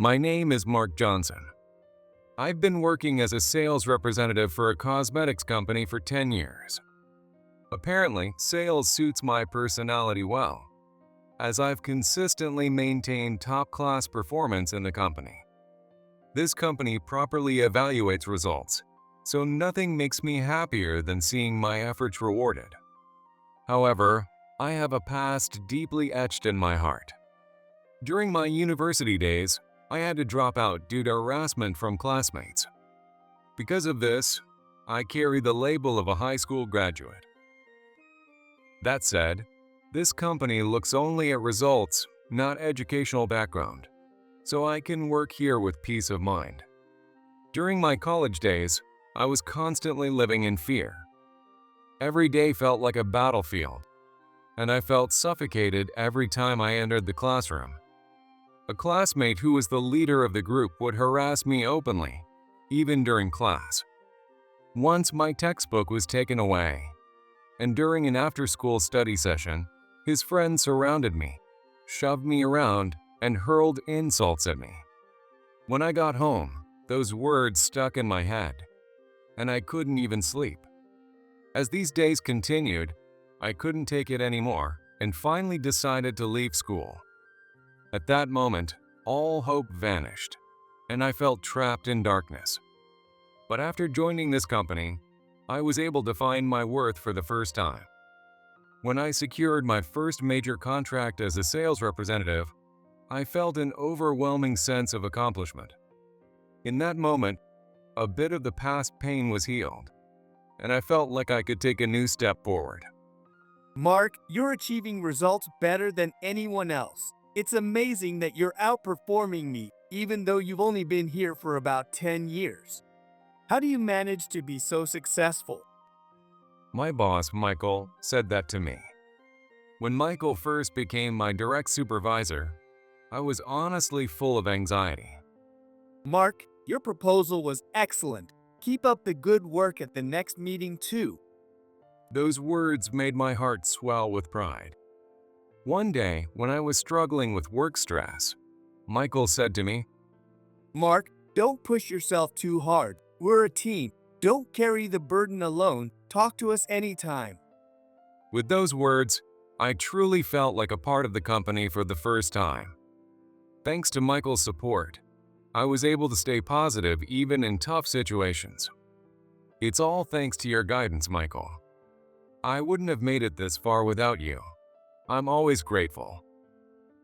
My name is Mark Johnson. I've been working as a sales representative for a cosmetics company for 10 years. Apparently, sales suits my personality well, as I've consistently maintained top-class performance in the company. This company properly evaluates results, so nothing makes me happier than seeing my efforts rewarded. However, I have a past deeply etched in my heart. During my university days, I had to drop out due to harassment from classmates. Because of this, I carry the label of a high school graduate. That said, this company looks only at results, not educational background, so I can work here with peace of mind. During my college days, I was constantly living in fear. Every day felt like a battlefield, and I felt suffocated every time I entered the classroom. A classmate who was the leader of the group would harass me openly, even during class. Once my textbook was taken away, and during an after-school study session, his friends surrounded me, shoved me around, and hurled insults at me. When I got home, those words stuck in my head, and I couldn't even sleep. As these days continued, I couldn't take it anymore and finally decided to leave school. At that moment, all hope vanished, and I felt trapped in darkness. But after joining this company, I was able to find my worth for the first time. When I secured my first major contract as a sales representative, I felt an overwhelming sense of accomplishment. In that moment, a bit of the past pain was healed, and I felt like I could take a new step forward. Mark, you're achieving results better than anyone else. It's amazing that you're outperforming me, even though you've only been here for about 10 years. How do you manage to be so successful? My boss, Michael, said that to me. When Michael first became my direct supervisor, I was honestly full of anxiety. Mark, your proposal was excellent. Keep up the good work at the next meeting too. Those words made my heart swell with pride. One day, when I was struggling with work stress, Michael said to me, Mark, don't push yourself too hard. We're a team. Don't carry the burden alone. Talk to us anytime. With those words, I truly felt like a part of the company for the first time. Thanks to Michael's support, I was able to stay positive even in tough situations. It's all thanks to your guidance, Michael. I wouldn't have made it this far without you. I'm always grateful.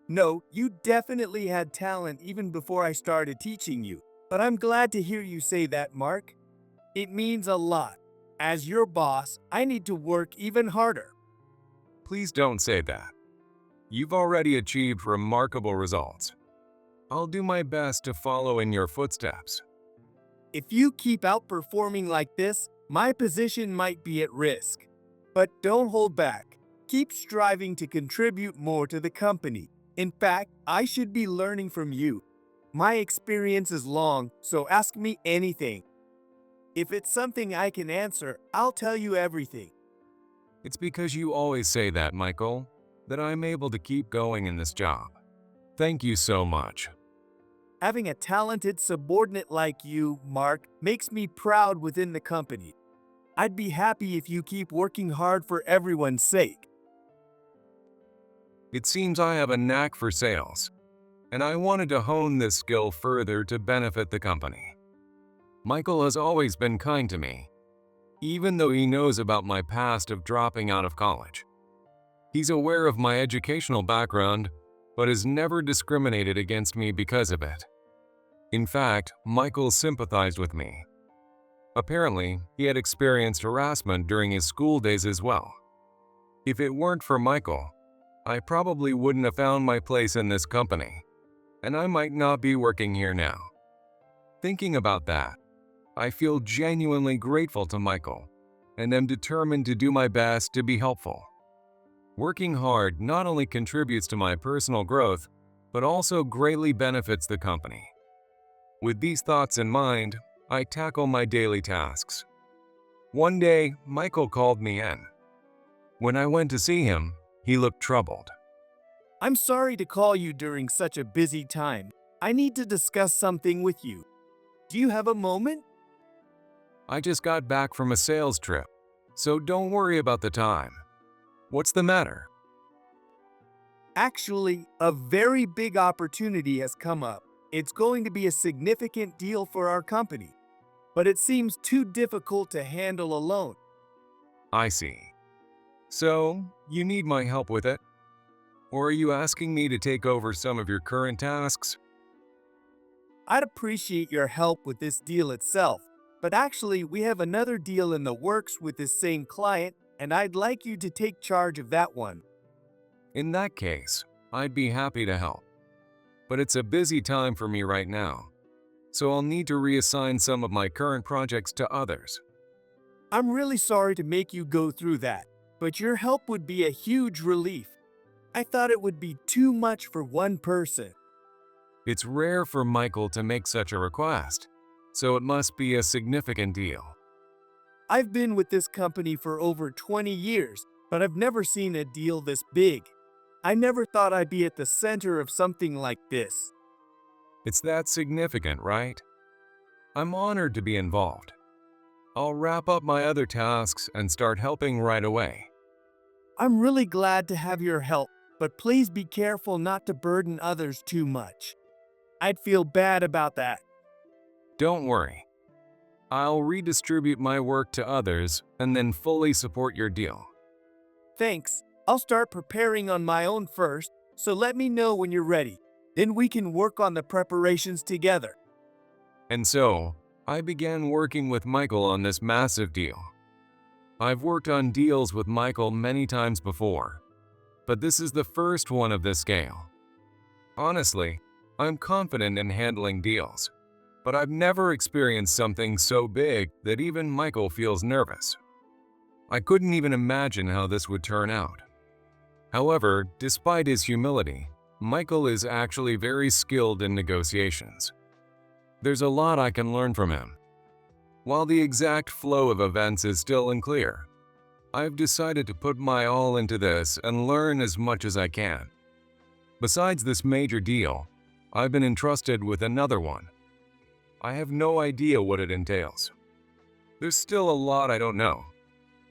No, you definitely had talent even before I started teaching you. But I'm glad to hear you say that, Mark. It means a lot. As your boss, I need to work even harder. Please don't say that. You've already achieved remarkable results. I'll do my best to follow in your footsteps. If you keep outperforming like this, my position might be at risk. But don't hold back. Keep striving to contribute more to the company. In fact, I should be learning from you. My experience is long, so ask me anything. If it's something I can answer, I'll tell you everything. It's because you always say that, Michael, that I'm able to keep going in this job. Thank you so much. Having a talented subordinate like you, Mark, makes me proud within the company. I'd be happy if you keep working hard for everyone's sake. It seems I have a knack for sales, and I wanted to hone this skill further to benefit the company. Michael has always been kind to me, even though he knows about my past of dropping out of college. He's aware of my educational background, but has never discriminated against me because of it. In fact, Michael sympathized with me. Apparently, he had experienced harassment during his school days as well. If it weren't for Michael, I probably wouldn't have found my place in this company, and I might not be working here now. Thinking about that, I feel genuinely grateful to Michael, and am determined to do my best to be helpful. Working hard not only contributes to my personal growth, but also greatly benefits the company. With these thoughts in mind, I tackle my daily tasks. One day, Michael called me in. When I went to see him, he looked troubled. I'm sorry to call you during such a busy time. I need to discuss something with you. Do you have a moment? I just got back from a sales trip, so don't worry about the time. What's the matter? Actually, a very big opportunity has come up. It's going to be a significant deal for our company, but it seems too difficult to handle alone. I see. So, you need my help with it? Or are you asking me to take over some of your current tasks? I'd appreciate your help with this deal itself, but actually, we have another deal in the works with this same client, and I'd like you to take charge of that one. In that case, I'd be happy to help. But it's a busy time for me right now, so I'll need to reassign some of my current projects to others. I'm really sorry to make you go through that, but your help would be a huge relief. I thought it would be too much for one person. It's rare for Michael to make such a request, so it must be a significant deal. I've been with this company for over 20 years, but I've never seen a deal this big. I never thought I'd be at the center of something like this. It's that significant, right? I'm honored to be involved. I'll wrap up my other tasks and start helping right away. I'm really glad to have your help, but please be careful not to burden others too much. I'd feel bad about that. Don't worry. I'll redistribute my work to others and then fully support your deal. Thanks. I'll start preparing on my own first, so let me know when you're ready. Then we can work on the preparations together. And so, I began working with Michael on this massive deal. I've worked on deals with Michael many times before, but this is the first one of this scale. Honestly, I'm confident in handling deals, but I've never experienced something so big that even Michael feels nervous. I couldn't even imagine how this would turn out. However, despite his humility, Michael is actually very skilled in negotiations. There's a lot I can learn from him. While the exact flow of events is still unclear, I've decided to put my all into this and learn as much as I can. Besides this major deal, I've been entrusted with another one. I have no idea what it entails. There's still a lot I don't know.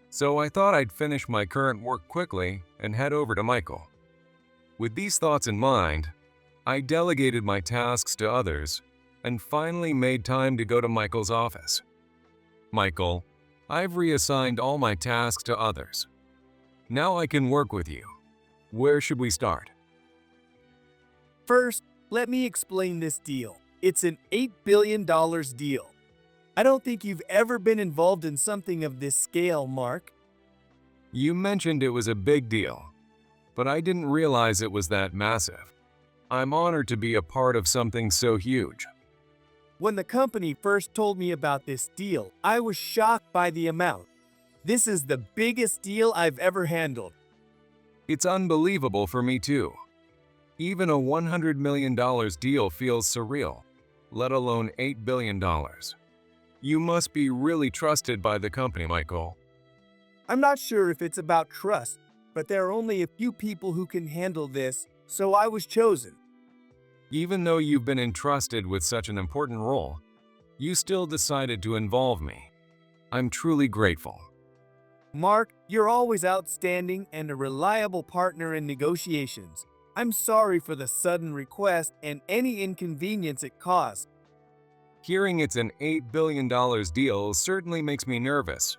So I thought I'd finish my current work quickly and head over to Michael. With these thoughts in mind, I delegated my tasks to others and finally made time to go to Michael's office. Michael, I've reassigned all my tasks to others. Now I can work with you. Where should we start? First, let me explain this deal. It's an $8 billion deal. I don't think you've ever been involved in something of this scale, Mark. You mentioned it was a big deal, but I didn't realize it was that massive. I'm honored to be a part of something so huge. When the company first told me about this deal, I was shocked by the amount. This is the biggest deal I've ever handled. It's unbelievable for me too. Even a $100 million deal feels surreal, let alone $8 billion. You must be really trusted by the company, Michael. I'm not sure if it's about trust, but there are only a few people who can handle this, so I was chosen. Even though you've been entrusted with such an important role, you still decided to involve me. I'm truly grateful. Mark, you're always outstanding and a reliable partner in negotiations. I'm sorry for the sudden request and any inconvenience it caused. Hearing it's an $8 billion deal certainly makes me nervous,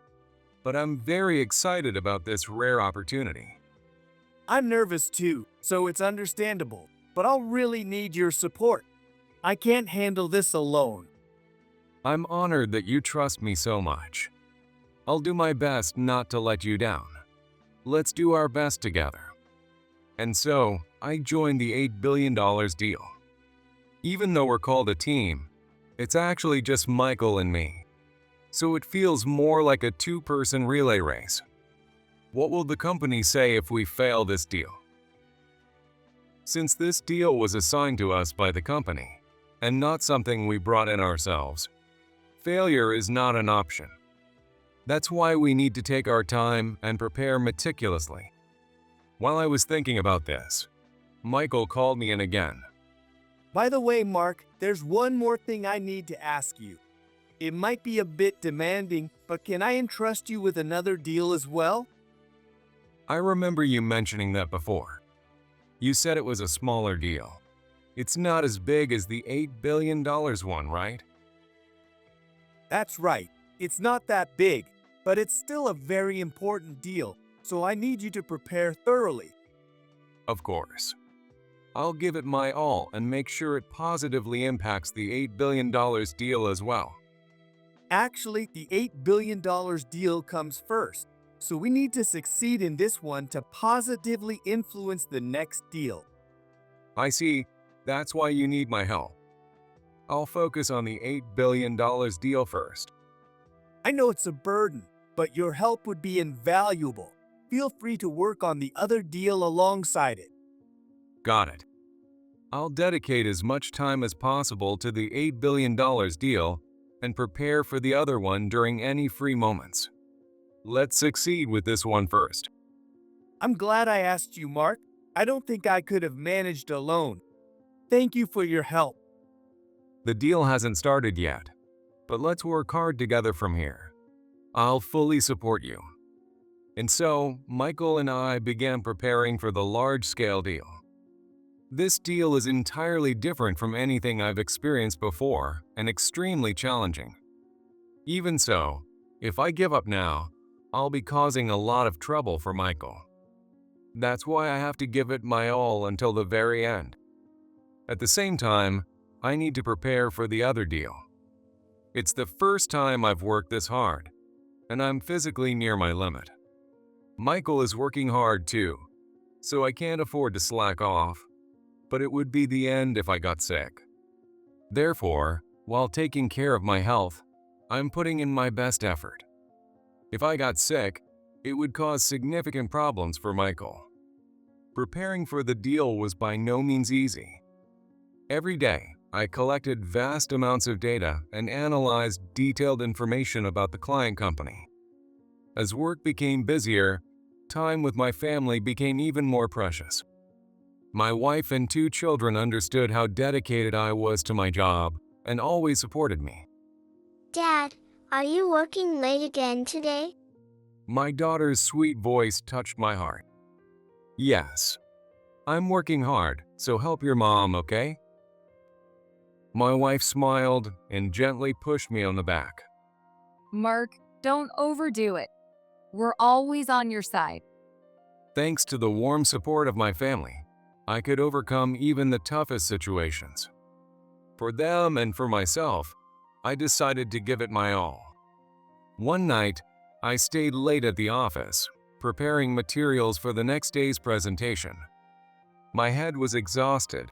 but I'm very excited about this rare opportunity. I'm nervous too, so it's understandable, but I'll really need your support. I can't handle this alone. I'm honored that you trust me so much. I'll do my best not to let you down. Let's do our best together. And so, I joined the $8 billion deal. Even though we're called a team, it's actually just Michael and me. So it feels more like a two-person relay race. What will the company say if we fail this deal? Since this deal was assigned to us by the company, and not something we brought in ourselves, failure is not an option. That's why we need to take our time and prepare meticulously. While I was thinking about this, Michael called me in again. By the way, Mark, there's one more thing I need to ask you. It might be a bit demanding, but can I entrust you with another deal as well? I remember you mentioning that before. You said it was a smaller deal. It's not as big as the $8 billion one, right? That's right. It's not that big, but it's still a very important deal, so I need you to prepare thoroughly. Of course. I'll give it my all and make sure it positively impacts the $8 billion deal as well. Actually, the $8 billion deal comes first, so we need to succeed in this one to positively influence the next deal. I see. That's why you need my help. I'll focus on the $8 billion deal first. I know it's a burden, but your help would be invaluable. Feel free to work on the other deal alongside it. Got it. I'll dedicate as much time as possible to the $8 billion deal and prepare for the other one during any free moments. Let's succeed with this one first. I'm glad I asked you, Mark. I don't think I could have managed alone. Thank you for your help. The deal hasn't started yet, but let's work hard together from here. I'll fully support you. And so, Michael and I began preparing for the large-scale deal. This deal is entirely different from anything I've experienced before and extremely challenging. Even so, if I give up now, I'll be causing a lot of trouble for Michael. That's why I have to give it my all until the very end. At the same time, I need to prepare for the other deal. It's the first time I've worked this hard, and I'm physically near my limit. Michael is working hard too, so I can't afford to slack off, but it would be the end if I got sick. Therefore, while taking care of my health, I'm putting in my best effort. If I got sick, it would cause significant problems for Michael. Preparing for the deal was by no means easy. Every day, I collected vast amounts of data and analyzed detailed information about the client company. As work became busier, time with my family became even more precious. My wife and 2 children understood how dedicated I was to my job and always supported me. Dad, are you working late again today? My daughter's sweet voice touched my heart. Yes, I'm working hard, so help your mom, okay? My wife smiled and gently pushed me on the back. Mark, don't overdo it. We're always on your side. Thanks to the warm support of my family, I could overcome even the toughest situations. For them and for myself, I decided to give it my all. One night, I stayed late at the office, preparing materials for the next day's presentation. My head was exhausted,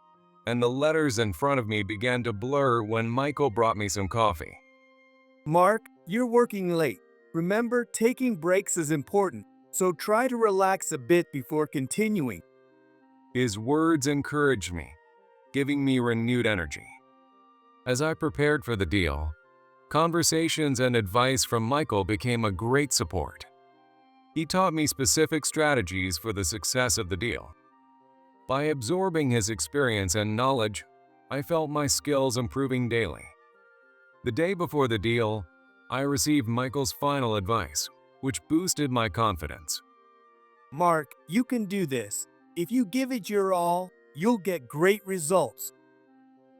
and the letters in front of me began to blur when Michael brought me some coffee. Mark, you're working late. Remember, taking breaks is important, so try to relax a bit before continuing. His words encouraged me, giving me renewed energy. As I prepared for the deal, conversations and advice from Michael became a great support. He taught me specific strategies for the success of the deal. By absorbing his experience and knowledge, I felt my skills improving daily. The day before the deal, I received Michael's final advice, which boosted my confidence. Mark, you can do this. If you give it your all, you'll get great results.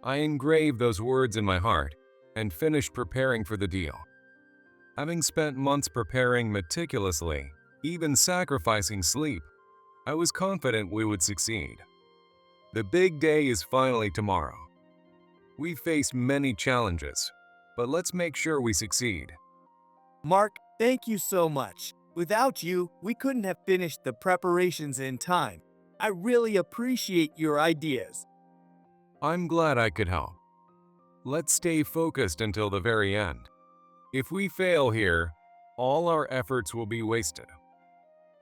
I engraved those words in my heart and finished preparing for the deal. Having spent months preparing meticulously, even sacrificing sleep, I was confident we would succeed. The big day is finally tomorrow. We've faced many challenges, but let's make sure we succeed. Mark, thank you so much. Without you, we couldn't have finished the preparations in time. I really appreciate your ideas. I'm glad I could help. Let's stay focused until the very end. If we fail here, all our efforts will be wasted.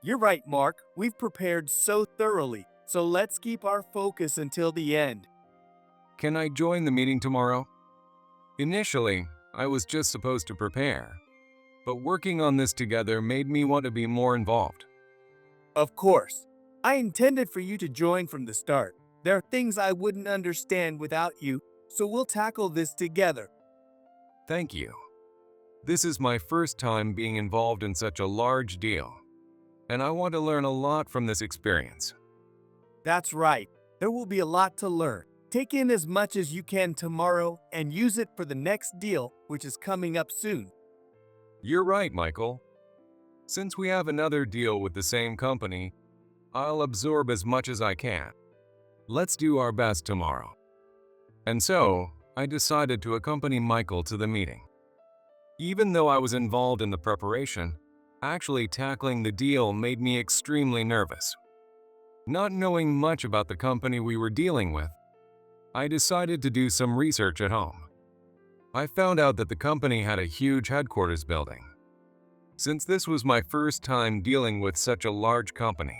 You're right, Mark. We've prepared so thoroughly, so let's keep our focus until the end. Can I join the meeting tomorrow? Initially, I was just supposed to prepare, but working on this together made me want to be more involved. Of course. I intended for you to join from the start, There are things I wouldn't understand without you, so we'll tackle this together. Thank you. This is my first time being involved in such a large deal, and I want to learn a lot from this experience. That's right. There will be a lot to learn. Take in as much as you can tomorrow and use it for the next deal, which is coming up soon. You're right, Michael. Since we have another deal with the same company, I'll absorb as much as I can. Let's do our best tomorrow. And so, I decided to accompany Michael to the meeting. Even though I was involved in the preparation, actually tackling the deal made me extremely nervous. Not knowing much about the company we were dealing with, I decided to do some research at home. I found out that the company had a huge headquarters building. Since this was my first time dealing with such a large company,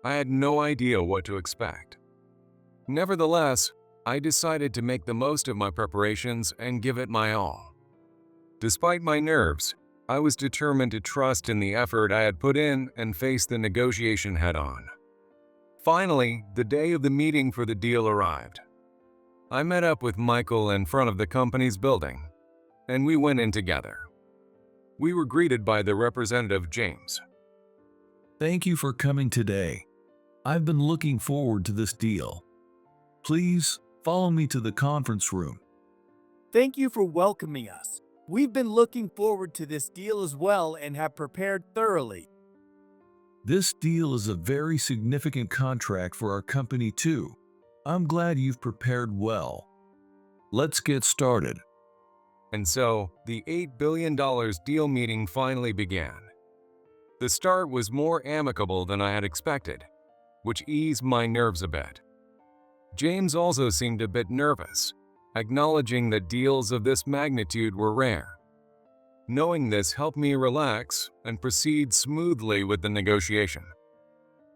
I had no idea what to expect. Nevertheless, I decided to make the most of my preparations and give it my all. Despite my nerves, I was determined to trust in the effort I had put in and face the negotiation head-on. Finally, the day of the meeting for the deal arrived. I met up with Michael in front of the company's building, and we went in together. We were greeted by the representative, James. Thank you for coming today. I've been looking forward to this deal. Please follow me to the conference room. Thank you for welcoming us. We've been looking forward to this deal as well and have prepared thoroughly. This deal is a very significant contract for our company too. I'm glad you've prepared well. Let's get started. And so, the $8 billion deal meeting finally began. The start was more amicable than I had expected, which eased my nerves a bit. James also seemed a bit nervous, acknowledging that deals of this magnitude were rare. Knowing this helped me relax and proceed smoothly with the negotiation.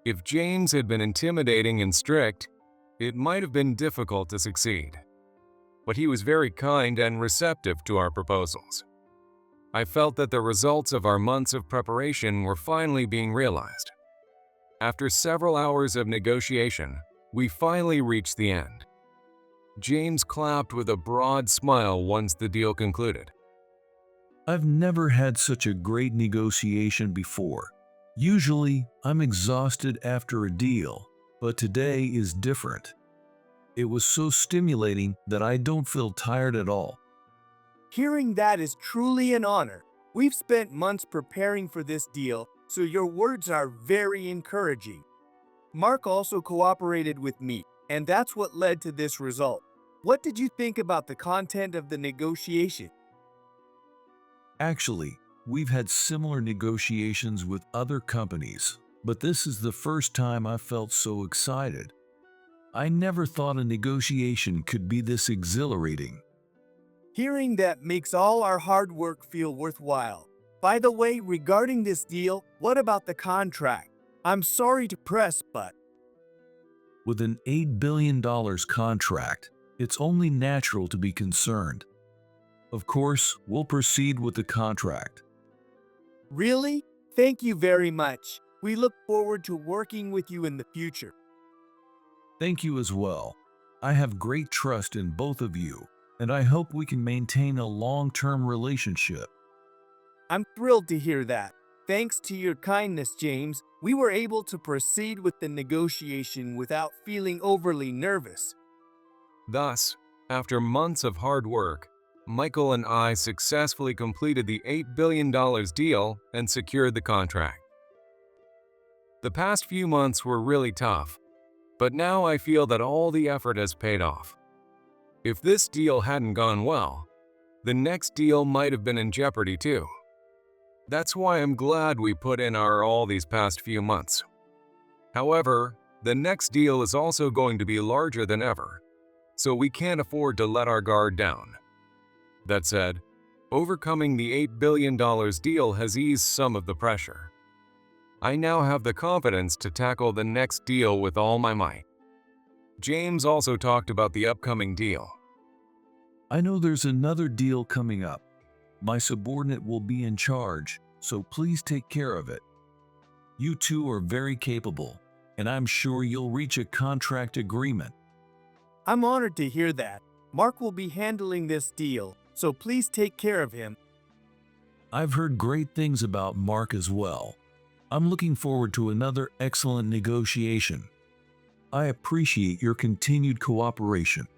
If James had been intimidating and strict, it might have been difficult to succeed. But he was very kind and receptive to our proposals. I felt that the results of our months of preparation were finally being realized. After several hours of negotiation, we finally reached the end. James clapped with a broad smile once the deal concluded. I've never had such a great negotiation before. Usually, I'm exhausted after a deal, but today is different. It was so stimulating that I don't feel tired at all. Hearing that is truly an honor. We've spent months preparing for this deal, so your words are very encouraging. Mark also cooperated with me, and that's what led to this result. What did you think about the content of the negotiation? Actually, we've had similar negotiations with other companies, but this is the first time I felt so excited. I never thought a negotiation could be this exhilarating. Hearing that makes all our hard work feel worthwhile. By the way, regarding this deal, what about the contract? I'm sorry to press, but With an $8 billion contract, it's only natural to be concerned. Of course, we'll proceed with the contract. really? Thank you very much. We look forward to working with you in the future. Thank you as well. I have great trust in both of you, and I hope we can maintain a long-term relationship. I'm thrilled to hear that. Thanks to your kindness, James, we were able to proceed with the negotiation without feeling overly nervous. Thus, after months of hard work, Michael and I successfully completed the $8 billion deal and secured the contract. The past few months were really tough, but now I feel that all the effort has paid off. If this deal hadn't gone well, the next deal might have been in jeopardy too. That's why I'm glad we put in our all these past few months. However, the next deal is also going to be larger than ever, so we can't afford to let our guard down. That said, overcoming the $8 billion deal has eased some of the pressure. I now have the confidence to tackle the next deal with all my might. James also talked about the upcoming deal. I know there's another deal coming up. My subordinate will be in charge, so please take care of it. You two are very capable. and I'm sure you'll reach a contract agreement. I'm honored to hear that. Mark will be handling this deal, so please take care of him. I've heard great things about Mark as well. I'm looking forward to another excellent negotiation. I appreciate your continued cooperation.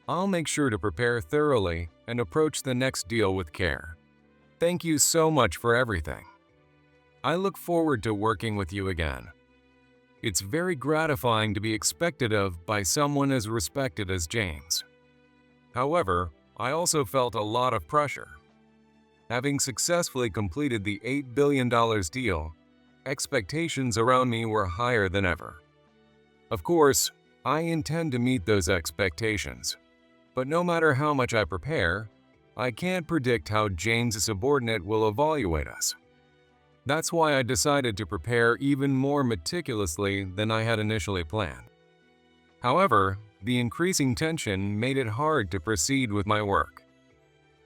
I'll make sure to prepare thoroughly and approach the next deal with care. Thank you so much for everything. I look forward to working with you again. It's very gratifying to be expected of by someone as respected as James. However, I also felt a lot of pressure. Having successfully completed the $8 billion deal, expectations around me were higher than ever. Of course, I intend to meet those expectations, but no matter how much I prepare, I can't predict how James' subordinate will evaluate us. That's why I decided to prepare even more meticulously than I had initially planned. However, the increasing tension made it hard to proceed with my work.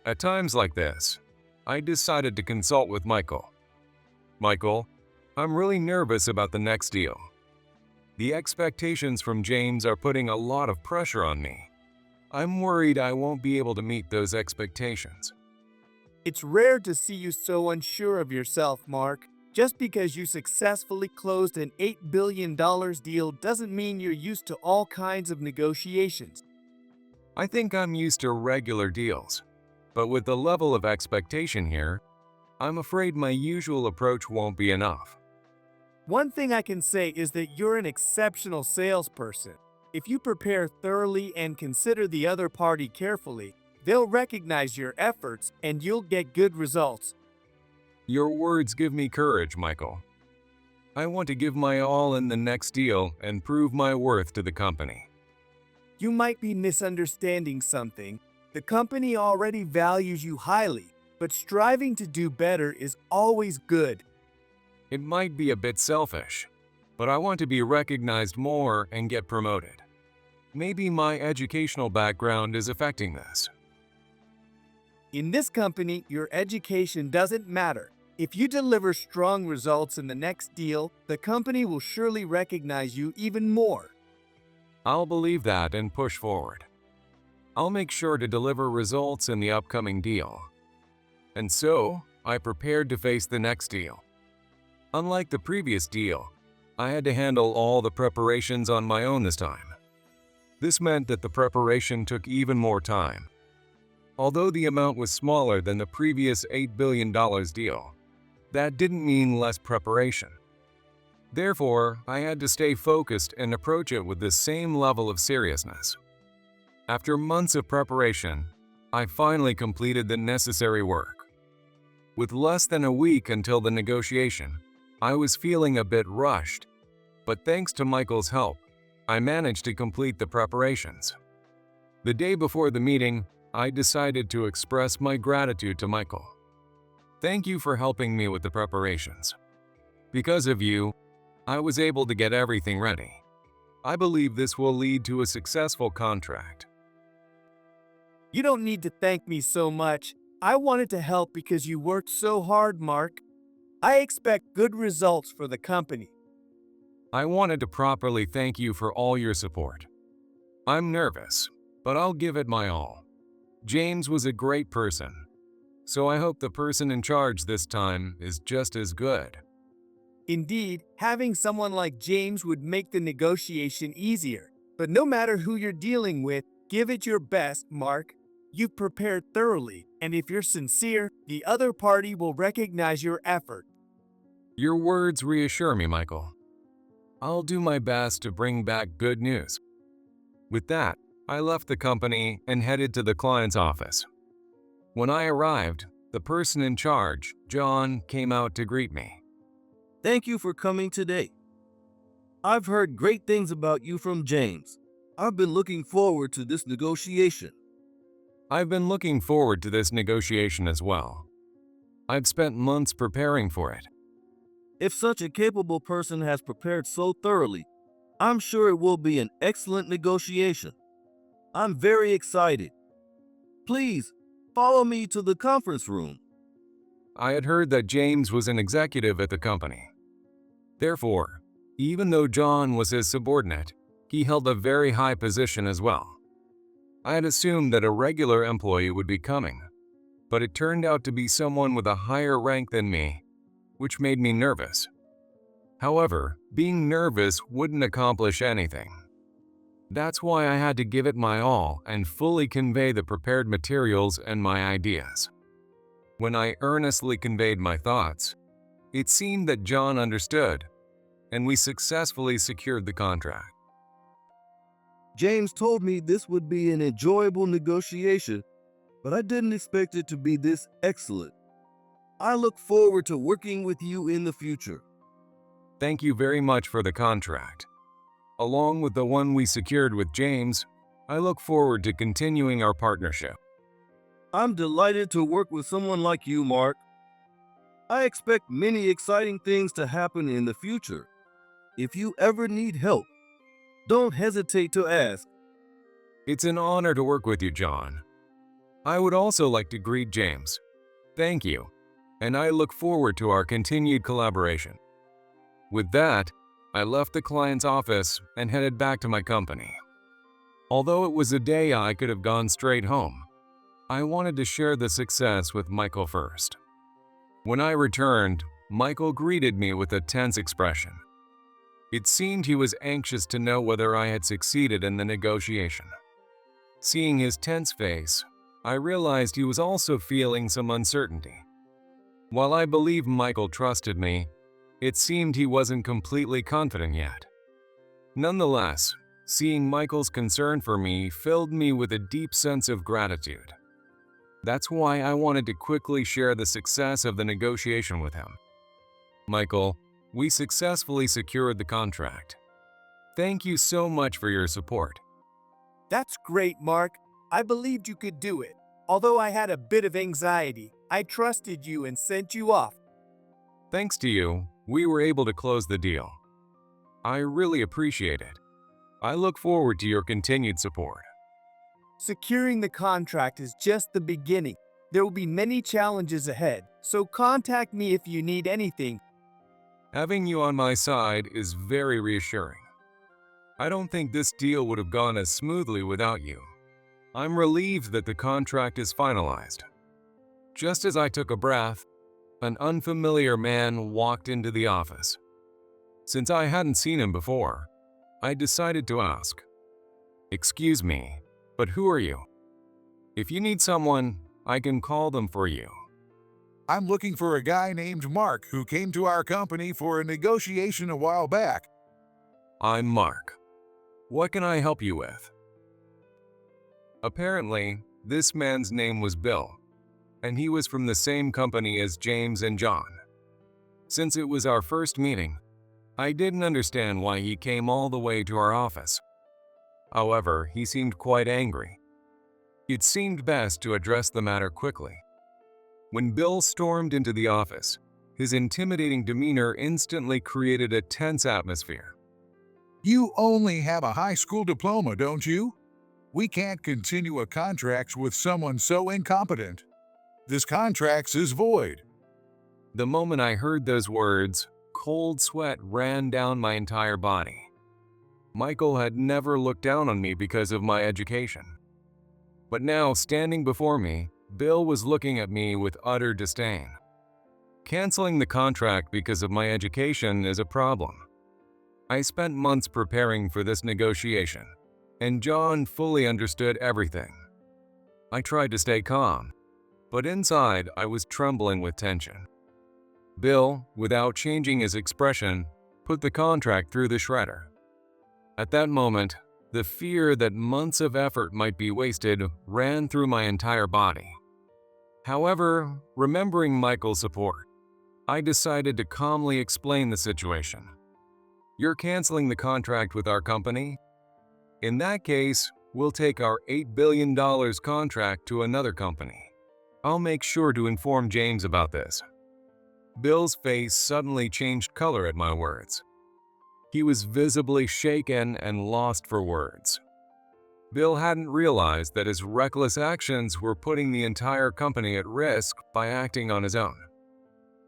At times like this, I decided to consult with Michael. Michael, I'm really nervous about the next deal. The expectations from James are putting a lot of pressure on me. I'm worried I won't be able to meet those expectations. It's rare to see you so unsure of yourself, Mark. Just because you successfully closed an $8 billion deal doesn't mean you're used to all kinds of negotiations. I think I'm used to regular deals, but with the level of expectation here, I'm afraid my usual approach won't be enough. One thing I can say is that you're an exceptional salesperson. If you prepare thoroughly and consider the other party carefully, they'll recognize your efforts and you'll get good results. Your words give me courage, Michael. I want to give my all in the next deal and prove my worth to the company. You might be misunderstanding something. The company already values you highly, but striving to do better is always good. It might be a bit selfish, but I want to be recognized more and get promoted. Maybe my educational background is affecting this. In this company, your education doesn't matter. If you deliver strong results in the next deal, the company will surely recognize you even more. I'll believe that and push forward. I'll make sure to deliver results in the upcoming deal. And so, I prepared to face the next deal. Unlike the previous deal, I had to handle all the preparations on my own this time. This meant that the preparation took even more time. Although the amount was smaller than the previous $8 billion deal, that didn't mean less preparation. Therefore, I had to stay focused and approach it with the same level of seriousness. After months of preparation, I finally completed the necessary work. With less than a week until the negotiation, I was feeling a bit rushed, but thanks to Michael's help, I managed to complete the preparations. The day before the meeting, I decided to express my gratitude to Michael. Thank you for helping me with the preparations. Because of you, I was able to get everything ready. I believe this will lead to a successful contract. You don't need to thank me so much. I wanted to help because you worked so hard, Mark. I expect good results for the company. I wanted to properly thank you for all your support. I'm nervous, but I'll give it my all. James was a great person, so I hope the person in charge this time is just as good. Indeed, having someone like James would make the negotiation easier. But no matter who you're dealing with, give it your best, Mark. You've prepared thoroughly, and if you're sincere, the other party will recognize your effort. Your words reassure me, Michael. I'll do my best to bring back good news. With that, I left the company and headed to the client's office. When I arrived, the person in charge, John, came out to greet me. Thank you for coming today. I've heard great things about you from James. I've been looking forward to this negotiation. I've been looking forward to this negotiation as well. I've spent months preparing for it. If such a capable person has prepared so thoroughly, I'm sure it will be an excellent negotiation. I'm very excited. Please, follow me to the conference room. I had heard that James was an executive at the company. Therefore, Even though John was his subordinate, he held a very high position as well. I had assumed that a regular employee would be coming, but it turned out to be someone with a higher rank than me, which made me nervous. However, being nervous wouldn't accomplish anything. That's why I had to give it my all and fully convey the prepared materials and my ideas. When I earnestly conveyed my thoughts, it seemed that John understood, and we successfully secured the contract. James told me this would be an enjoyable negotiation, but I didn't expect it to be this excellent. I look forward to working with you in the future. Thank you very much for the contract. Along with the one we secured with James, I look forward to continuing our partnership. I'm delighted to work with someone like you, Mark. I expect many exciting things to happen in the future. If you ever need help, don't hesitate to ask. It's an honor to work with you, John. I would also like to greet James. Thank you, and I look forward to our continued collaboration. With that, I left the client's office and headed back to my company. Although it was a day I could have gone straight home, I wanted to share the success with Michael first. When I returned, Michael greeted me with a tense expression. It seemed he was anxious to know whether I had succeeded in the negotiation. Seeing his tense face, I realized he was also feeling some uncertainty. While I believe Michael trusted me, it seemed he wasn't completely confident yet. Nonetheless, seeing Michael's concern for me filled me with a deep sense of gratitude. That's why I wanted to quickly share the success of the negotiation with him. Michael, we successfully secured the contract. Thank you so much for your support. That's great, Mark. I believed you could do it. Although I had a bit of anxiety, I trusted you and sent you off. Thanks to you, we were able to close the deal. I really appreciate it. I look forward to your continued support. Securing the contract is just the beginning. There will be many challenges ahead, so contact me if you need anything. Having you on my side is very reassuring. I don't think this deal would have gone as smoothly without you. I'm relieved that the contract is finalized. Just as I took a breath, an unfamiliar man walked into the office. Since I hadn't seen him before, I decided to ask, "Excuse me, but who are you? If you need someone, I can call them for you." I'm looking for a guy named Mark who came to our company for a negotiation a while back. I'm Mark. What can I help you with? Apparently, this man's name was Bill, and he was from the same company as James and John. Since it was our first meeting, I didn't understand why he came all the way to our office. However, he seemed quite angry. It seemed best to address the matter quickly. When Bill stormed into the office, his intimidating demeanor instantly created a tense atmosphere. You only have a high school diploma, don't you? We can't continue a contract with someone so incompetent. This contract is void. The moment I heard those words, cold sweat ran down my entire body. Michael had never looked down on me because of my education. But now, standing before me, Bill was looking at me with utter disdain. Canceling the contract because of my education is a problem. I spent months preparing for this negotiation, and John fully understood everything. I tried to stay calm, but inside I was trembling with tension. Bill, without changing his expression, put the contract through the shredder. At that moment, the fear that months of effort might be wasted ran through my entire body. However, remembering Michael's support, I decided to calmly explain the situation. "You're canceling the contract with our company? In that case, we'll take our $8 billion contract to another company. I'll make sure to inform James about this." Bill's face suddenly changed color at my words. He was visibly shaken and lost for words. Bill hadn't realized that his reckless actions were putting the entire company at risk by acting on his own.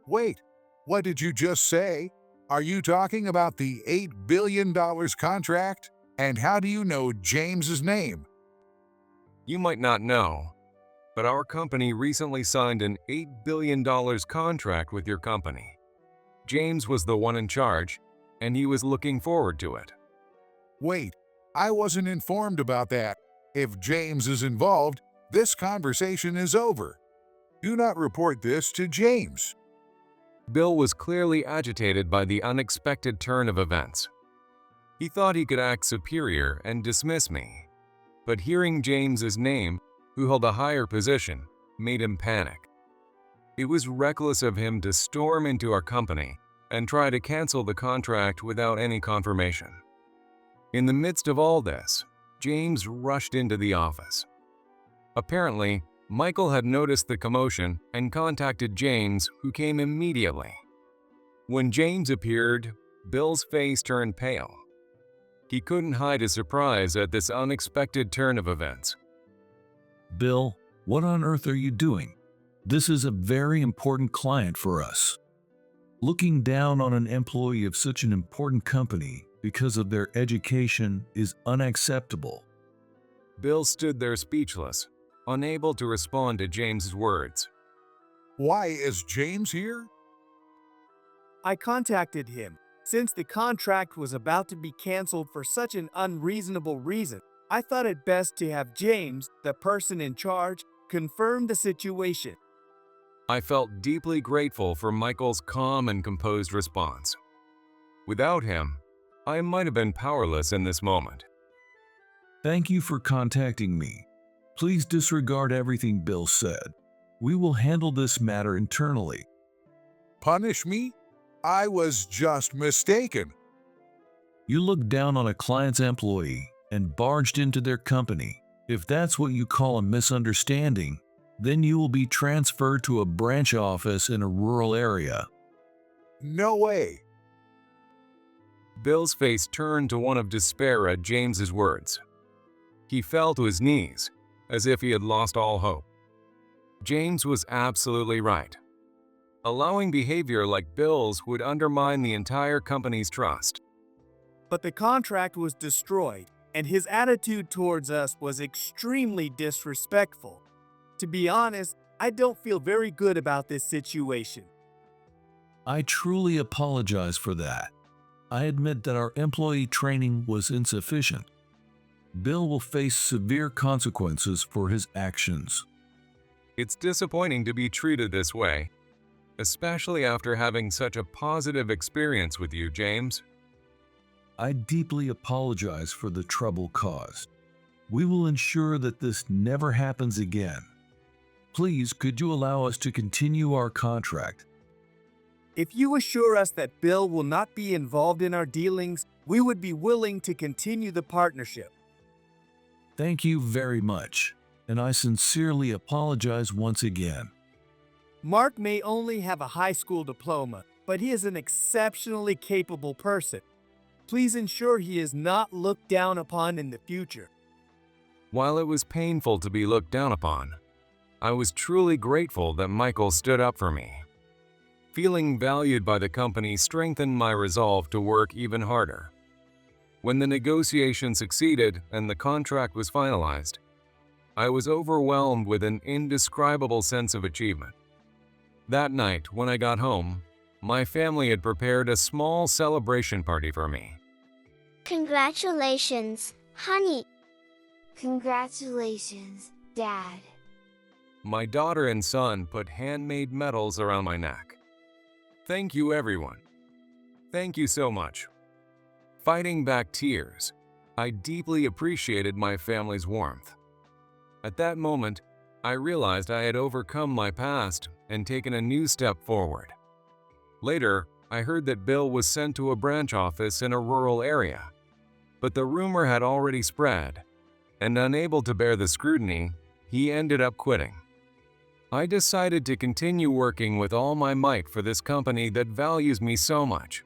Wait, what did you just say? Are you talking about the $8 billion contract? And how do you know James's name? You might not know, but our company recently signed an $8 billion contract with your company. James was the one in charge, and he was looking forward to it. Wait, I wasn't informed about that. If James is involved, this conversation is over. Do not report this to James. Bill was clearly agitated by the unexpected turn of events. He thought he could act superior and dismiss me, but hearing James's name, who held a higher position, made him panic. It was reckless of him to storm into our company and try to cancel the contract without any confirmation. In the midst of all this, James rushed into the office. Apparently, Michael had noticed the commotion and contacted James, who came immediately. When James appeared, Bill's face turned pale. He couldn't hide his surprise at this unexpected turn of events. Bill, what on earth are you doing? This is a very important client for us. Looking down on an employee of such an important company because of their education is unacceptable. Bill stood there speechless, unable to respond to James's words. Why is James here? I contacted him. Since the contract was about to be canceled for such an unreasonable reason, I thought it best to have James, the person in charge, confirm the situation. I felt deeply grateful for Michael's calm and composed response. Without him, I might have been powerless in this moment. Thank you for contacting me. Please disregard everything Bill said. We will handle this matter internally. Punish me? I was just mistaken. You looked down on a client's employee and barged into their company. If that's what you call a misunderstanding, then you will be transferred to a branch office in a rural area. No way. Bill's face turned to one of despair at James's words. He fell to his knees, as if he had lost all hope. James was absolutely right. Allowing behavior like Bill's would undermine the entire company's trust. But the contract was destroyed, and his attitude towards us was extremely disrespectful. To be honest, I don't feel very good about this situation. I truly apologize for that. I admit that our employee training was insufficient. Bill will face severe consequences for his actions. It's disappointing to be treated this way, especially after having such a positive experience with you, James. I deeply apologize for the trouble caused. We will ensure that this never happens again. Please, could you allow us to continue our contract? If you assure us that Bill will not be involved in our dealings, we would be willing to continue the partnership. Thank you very much, and I sincerely apologize once again. Mark may only have a high school diploma, but he is an exceptionally capable person. Please ensure he is not looked down upon in the future. While it was painful to be looked down upon, I was truly grateful that Michael stood up for me. Feeling valued by the company strengthened my resolve to work even harder. When the negotiation succeeded and the contract was finalized, I was overwhelmed with an indescribable sense of achievement. That night, when I got home, my family had prepared a small celebration party for me. Congratulations, honey. Congratulations, Dad. My daughter and son put handmade medals around my neck. Thank you, everyone. Thank you so much. Fighting back tears, I deeply appreciated my family's warmth. At that moment, I realized I had overcome my past and taken a new step forward. Later, I heard that Bill was sent to a branch office in a rural area, but the rumor had already spread, and unable to bear the scrutiny, he ended up quitting. I decided to continue working with all my might for this company that values me so much.